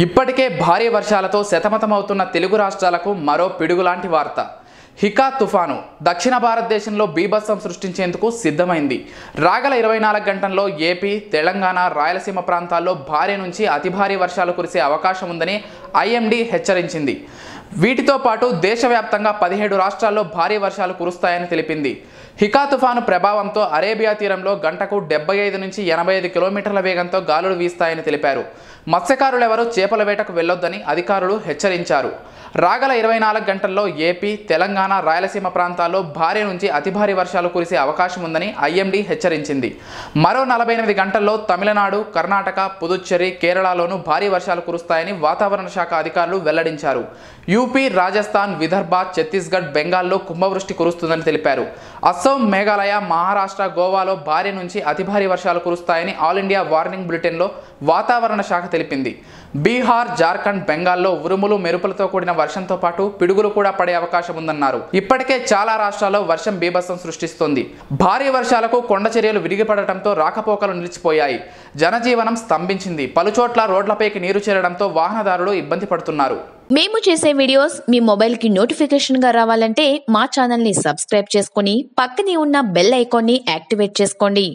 ఇప్పటికే భారీ వర్షాలతో సతమతమవుతున్న తెలుగు రాష్ట్రాలకు మరో పిడుగులాంటి వార్త. హికా తుఫాను దక్షిణ భారతదేశంలో బీభత్సం సృష్టించేందుకు సిద్ధమైంది. రాగల 24 గంటల్లో ఏపీ, తెలంగాణ, రాయలసీమ ప్రాంతాల్లో భారీ నుంచి అతి భారీ వర్షాలు కురిసే అవకాశం ఉందని ఐఎండీ హెచ్చరించింది. వీటితో పాటు దేశవ్యాప్తంగా 17 రాష్ట్రాల్లో భారీ వర్షాలు కురుస్తాయని తెలిపింది. హికా తుఫాను ప్రభావంతో అరేబియా తీరంలో గంటకు 75 నుంచి 85 కిలోమీటర్ల వేగంతో గాలులు వీస్తాయని తెలిపారు. మత్స్యకారులెవరూ చేపల వేటకు వెళ్లొద్దని అధికారులు హెచ్చరించారు. రాగల 24 గంటల్లో ఏపీ, తెలంగాణ, రాయలసీమ ప్రాంతాల్లో భారీ నుంచి అతి భారీ వర్షాలు కురిసే అవకాశం ఉందని ఐఎండీ హెచ్చరించింది. మరో 48 గంటల్లో తమిళనాడు, కర్ణాటక, పుదుచ్చేరి, కేరళలోనూ భారీ వర్షాలు కురుస్తాయని వాతావరణ శాఖ అధికారులు వెల్లడించారు. యూపీ, రాజస్థాన్, విదర్భ, ఛత్తీస్గఢ్, బెంగాల్లో కుంభవృష్టి కురుస్తుందని తెలిపారు. అస్సాం, మేఘాలయ, మహారాష్ట్ర, గోవాలో భారీ నుంచి అతి భారీ వర్షాలు కురుస్తాయని ఆల్ ఇండియా వార్నింగ్ బులెటిన్లో వాతావరణ శాఖ తెలిపింది. బీహార్, జార్ఖండ్, బెంగాల్లో ఉరుములు, మెరుపులతో కూడిన వర్షంతో పాటు పిడుగులు కూడా పడే అవకాశం ఉందన్నారు. ఇప్పటికే చాలా రాష్ట్రాల్లో వర్షం బీభత్సం సృష్టిస్తోంది. భారీ వర్షాలకు కొండ చర్యలు విరిగిపడటంతో రాకపోకలు నిలిచిపోయాయి. జనజీవనం స్తంభించింది. పలుచోట్ల రోడ్లపైకి నీరు చేరడంతో వాహనదారులు ఇబ్బంది పడుతున్నారు. మేము చేసే వీడియోస్ మీ మొబైల్కి నోటిఫికేషన్గా రావాలంటే మా ఛానల్ని సబ్స్క్రైబ్ చేసుకుని పక్కనే ఉన్న బెల్ ఐకాన్ని యాక్టివేట్ చేసుకోండి.